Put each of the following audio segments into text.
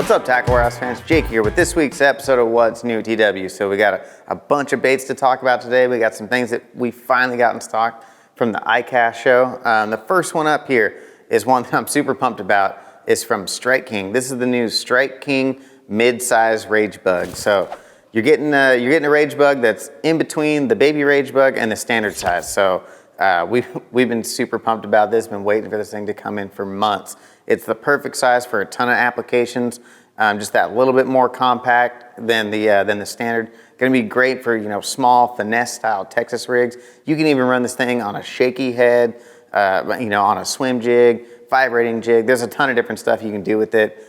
What's up, Tackle Warehouse fans? Jake here with this week's episode of What's New TW. So we got a bunch of baits to talk about today. We got some things that we finally got in stock from the iCast show. The first one up here is one that I'm super pumped about. It's from Strike King. This is the new Strike King mid-size rage bug. So you're getting a rage bug that's in between the baby rage bug and the standard size. So we've been super pumped about this. Been waiting for this thing to come in for months. It's the perfect size for a ton of applications. Just that little bit more compact than the standard. Going to be great for small finesse style Texas rigs. You can even run this thing on a shaky head, on a swim jig, 5-rating jig. There's a ton of different stuff you can do with it.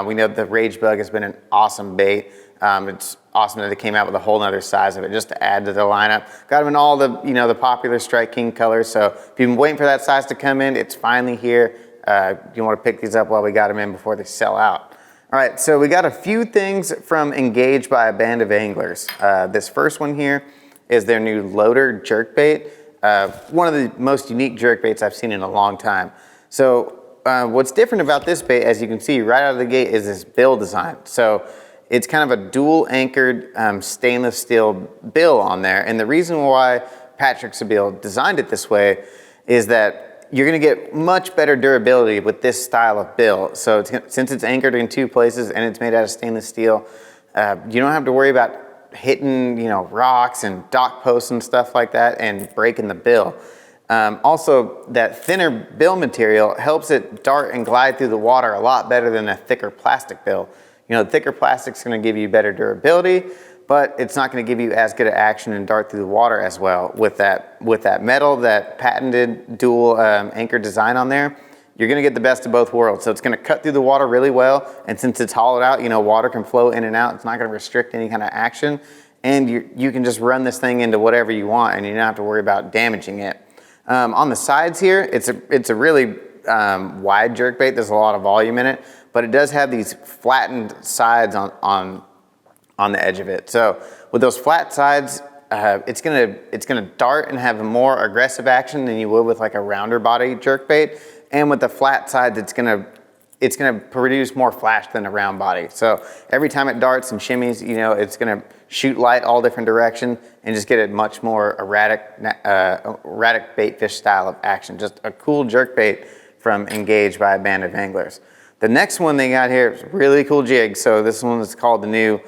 We know the rage bug has been an awesome bait. It's awesome that it came out with a whole nother size of it just to add to the lineup. Got them in all the the popular Strike King colors. So if you've been waiting for that size to come in, it's finally here. You want to pick these up while we got them in before they sell out. All right, so we got a few things from Engaged by a Band of Anglers. This first one here is their new Loadered jerkbait. One of the most unique jerkbaits I've seen in a long time. So what's different about this bait, as you can see right out of the gate, is this bill design. So it's kind of a dual anchored stainless steel bill on there. And the reason why Patrick Sebile designed it this way is that you're gonna get much better durability with this style of bill. So since it's anchored in two places and it's made out of stainless steel, you don't have to worry about hitting rocks and dock posts and stuff like that and breaking the bill. Also, that thinner bill material helps it dart and glide through the water a lot better than a thicker plastic bill. The thicker plastic's gonna give you better durability, but it's not going to give you as good an action and dart through the water as well. With that metal, that patented dual anchor design on there, you're going to get the best of both worlds. So it's going to cut through the water really well, and since it's hollowed out, water can flow in and out. It's not going to restrict any kind of action, and you can just run this thing into whatever you want, and you don't have to worry about damaging it. On the sides here, it's a really wide jerkbait. There's a lot of volume in it, but it does have these flattened sides on the edge of it. So with those flat sides, it's gonna dart and have a more aggressive action than you would with like a rounder body jerkbait. And with the flat sides, it's gonna produce more flash than a round body. So every time it darts and shimmies, it's gonna shoot light all different directions and just get a much more erratic bait fish style of action. Just a cool jerkbait from Engaged by a Band of Anglers. The next one they got here is a really cool jig. So this one is called the new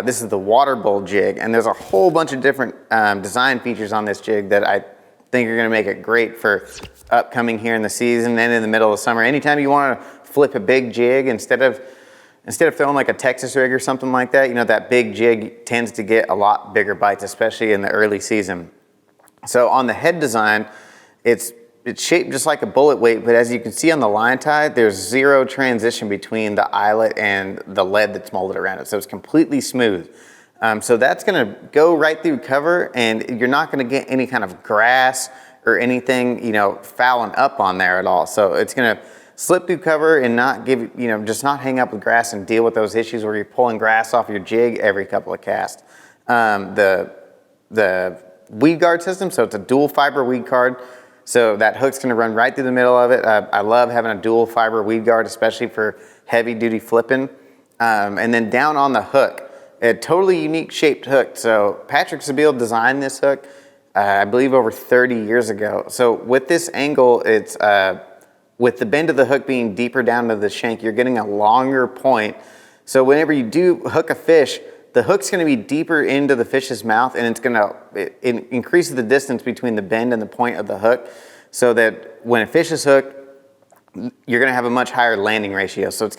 this is the water bowl jig, and there's a whole bunch of different design features on this jig that I think are going to make it great for upcoming here in the season and in the middle of summer. Anytime you want to flip a big jig, instead of throwing like a Texas rig or something like that, that big jig tends to get a lot bigger bites, especially in the early season. So on the head design, it's shaped just like a bullet weight, but as you can see on the line tie, there's zero transition between the eyelet and the lead that's molded around it. So it's completely smooth. So that's gonna go right through cover, and you're not gonna get any kind of grass or anything, fouling up on there at all. So it's gonna slip through cover and not give, just not hang up with grass and deal with those issues where you're pulling grass off your jig every couple of casts. The weed guard system, so it's a dual fiber weed guard. So that hook's gonna run right through the middle of it. I love having a dual fiber weed guard, especially for heavy duty flipping. And then down on the hook, a totally unique shaped hook. So Patrick Sebile designed this hook, I believe over 30 years ago. So with this angle, it's with the bend of the hook being deeper down to the shank, you're getting a longer point. So whenever you do hook a fish, the hook's gonna be deeper into the fish's mouth, and it increases the distance between the bend and the point of the hook, so that when a fish is hooked, you're gonna have a much higher landing ratio. So they're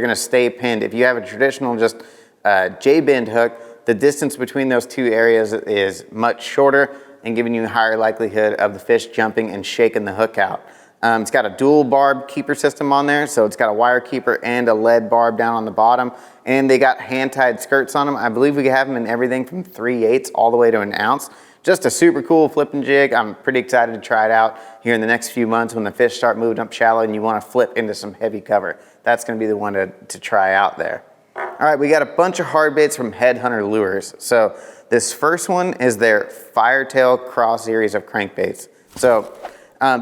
gonna stay pinned. If you have a traditional just J-bend hook, the distance between those two areas is much shorter and giving you a higher likelihood of the fish jumping and shaking the hook out. It's got a dual barb keeper system on there, so it's got a wire keeper and a lead barb down on the bottom, and they got hand-tied skirts on them. I believe we have them in everything from 3/8 all the way to an ounce. Just a super cool flipping jig. I'm pretty excited to try it out here in the next few months when the fish start moving up shallow and you want to flip into some heavy cover. That's going to be the one to try out there. All right, we got a bunch of hard baits from Headhunter Lures. So this first one is their Firetail Cross series of crankbaits. So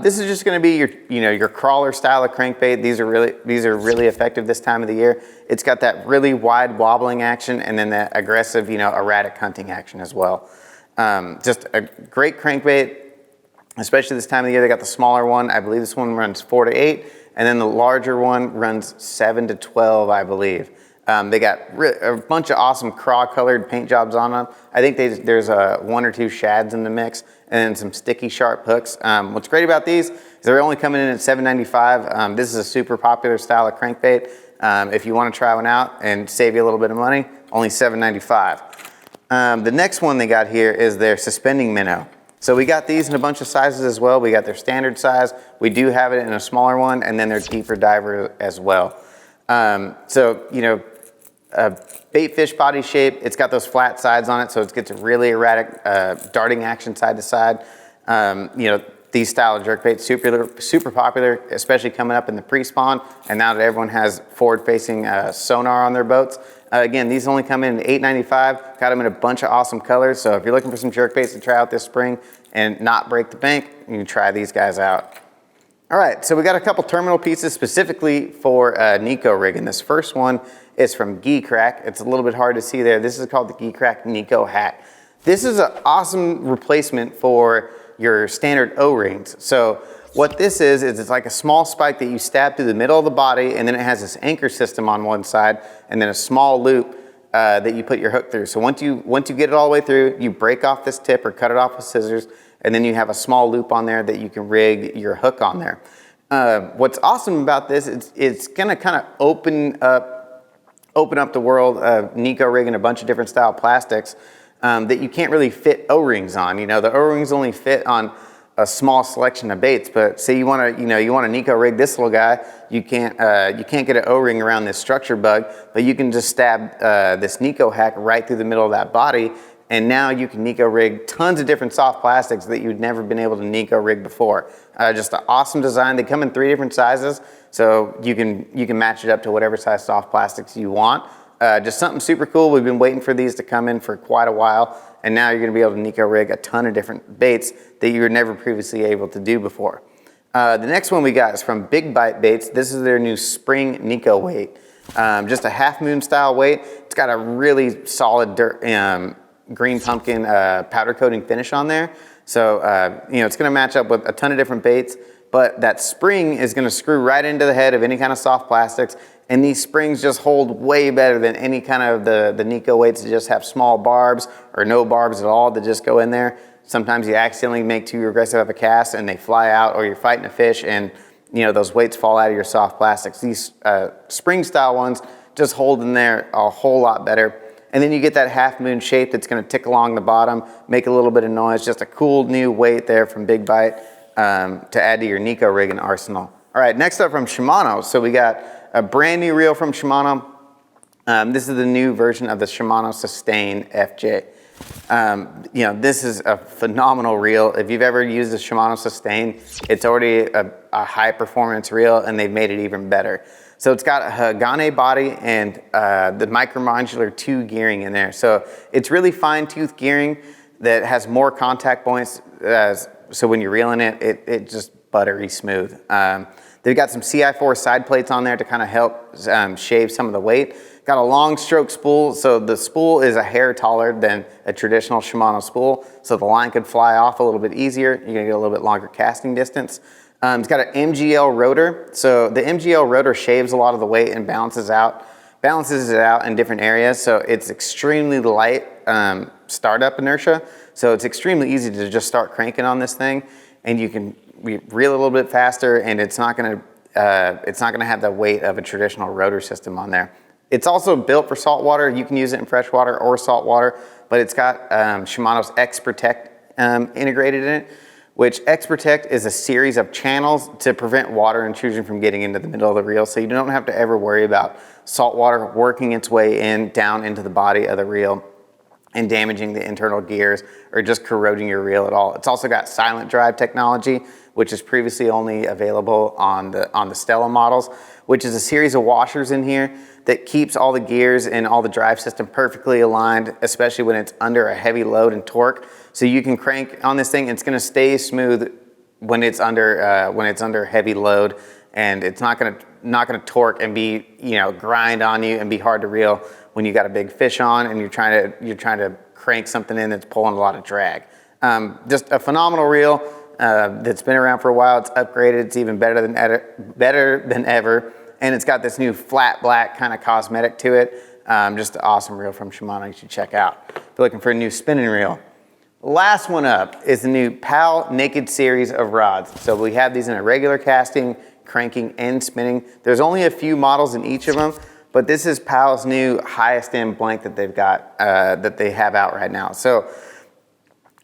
This is just going to be your crawler style of crankbait. These are really effective this time of the year. It's got that really wide wobbling action and then that aggressive, erratic hunting action as well. Just a great crankbait, especially this time of the year. They got the smaller one. I believe this one runs 4 to 8, and then the larger one runs 7 to 12, I believe. They got a bunch of awesome craw colored paint jobs on them. I think there's 1 or 2 shads in the mix and then some sticky sharp hooks. What's great about these is they're only coming in at $7.95. This is a super popular style of crankbait. If you want to try one out and save you a little bit of money, only $7.95. The next one they got here is their suspending minnow. So we got these in a bunch of sizes as well. We got their standard size. We do have it in a smaller one, and then their deeper diver as well. Bait fish body shape. It's got those flat sides on it, so it gets a really erratic darting action side to side. These style of jerkbaits super popular, especially coming up in the pre-spawn, and now that everyone has forward-facing sonar on their boats. Again, these only come in at $8.95. Got them in a bunch of awesome colors, so if you're looking for some jerkbaits to try out this spring and not break the bank, you can try these guys out. All right, so we got a couple terminal pieces specifically for Nico rigging. This first one is from Geecrack. It's a little bit hard to see there. This is called the Geecrack Nico hat. This is an awesome replacement for your standard O-rings. So what this is it's like a small spike that you stab through the middle of the body, and then it has this anchor system on one side, and then a small loop that you put your hook through. So once you get it all the way through, you break off this tip or cut it off with scissors, and then you have a small loop on there that you can rig your hook on there. What's awesome about this, it's gonna kind of open up the world of Nico rigging a bunch of different style plastics that you can't really fit O-rings on. The O-rings only fit on a small selection of baits, but say you want to Nico rig this little guy, you can't get an O-ring around this structure bug, but you can just stab this Nico hack right through the middle of that body, and now you can Nico rig tons of different soft plastics that you'd never been able to Nico rig before. Just an awesome design. They come in 3 different sizes, so you can match it up to whatever size soft plastics you want. Just something super cool. We've been waiting for these to come in for quite a while, and now you're gonna be able to Nico rig a ton of different baits that you were never previously able to do before. The next one we got is from Big Bite Baits. This is their new spring Nico weight. Just a half moon style weight. It's got a really solid green pumpkin powder coating finish on there. So, it's gonna match up with a ton of different baits, but that spring is gonna screw right into the head of any kind of soft plastics, and these springs just hold way better than any kind of the Nico weights that just have small barbs or no barbs at all that just go in there. Sometimes you accidentally make too aggressive of a cast and they fly out, or you're fighting a fish and those weights fall out of your soft plastics. These spring style ones just hold in there a whole lot better. And then you get that half moon shape that's gonna tick along the bottom, make a little bit of noise. Just a cool new weight there from Big Bite to add to your Nico rigging arsenal. All right, next up from Shimano. So we got a brand new reel from Shimano. This is the new version of the Shimano Sustain FJ. This is a phenomenal reel. If you've ever used the Shimano Sustain, it's already a high performance reel, and they've made it even better. So it's got a Hagane body and the micromodular 2 gearing in there. So it's really fine tooth gearing that has more contact points. So when you're reeling it, it's just buttery smooth. They've got some CI4 side plates on there to kind of help shave some of the weight. Got a long stroke spool, so the spool is a hair taller than a traditional Shimano spool, so the line could fly off a little bit easier. You're gonna get a little bit longer casting distance. It's got an MGL rotor, so the MGL rotor shaves a lot of the weight and balances it out in different areas, so it's extremely light startup inertia, so it's extremely easy to just start cranking on this thing, and you can reel a little bit faster, and it's not gonna have the weight of a traditional rotor system on there. It's also built for saltwater. You can use it in freshwater or saltwater, but it's got Shimano's X-Protect integrated in it, which X-Protect is a series of channels to prevent water intrusion from getting into the middle of the reel, so you don't have to ever worry about salt water working its way down into the body of the reel and damaging the internal gears or just corroding your reel at all. It's also got silent drive technology, which is previously only available on the Stella models, which is a series of washers in here that keeps all the gears and all the drive system perfectly aligned, especially when it's under a heavy load and torque. So you can crank on this thing, it's gonna stay smooth when it's under heavy load, and it's not gonna torque and be, you know, grind on you and be hard to reel when you got a big fish on and you're trying to crank something in that's pulling a lot of drag. Just a phenomenal reel that's been around for a while. It's upgraded. It's even better than ever, and it's got this new flat black kind of cosmetic to it. Just an awesome reel from Shimano you should check out if you're looking for a new spinning reel. Last one up is the new Powell Naked series of rods. So we have these in a regular casting, cranking, and spinning. There's only a few models in each of them, but this is Powell's new highest end blank that they've got, that they have out right now. So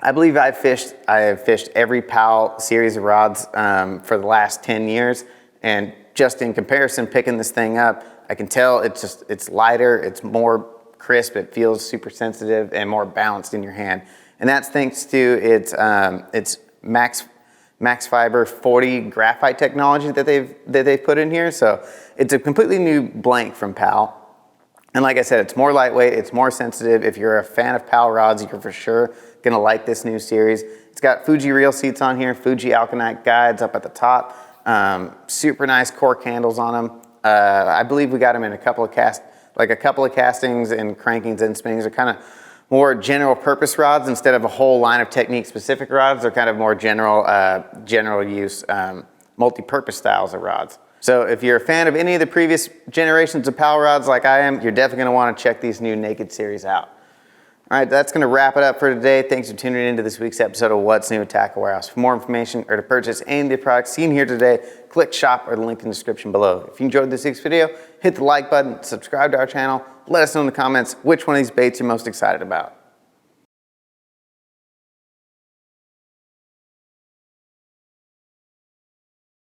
I believe I have fished every Powell series of rods for the last 10 years. And just in comparison, picking this thing up, I can tell it's lighter, it's more crisp, it feels super sensitive and more balanced in your hand. And that's thanks to its max fiber 40 graphite technology that they've put in here. So it's a completely new blank from Powell. And like I said, it's more lightweight, it's more sensitive. If you're a fan of Powell rods, you're for sure gonna like this new series. It's got Fuji reel seats on here, Fuji Alkanite guides up at the top, super nice cork handles on them. I believe we got them in a couple of castings and crankings and spinnings. They're kind of more general purpose rods instead of a whole line of technique specific rods. They're kind of more general use, multi-purpose styles of rods. So if you're a fan of any of the previous generations of Powell rods like I am, you're definitely gonna wanna check these new Naked series out. All right, that's gonna wrap it up for today. Thanks for tuning into this week's episode of What's New at Tackle Warehouse. For more information or to purchase any of the products seen here today, click shop or the link in the description below. If you enjoyed this week's video, hit the like button, subscribe to our channel, let us know in the comments which one of these baits you're most excited about.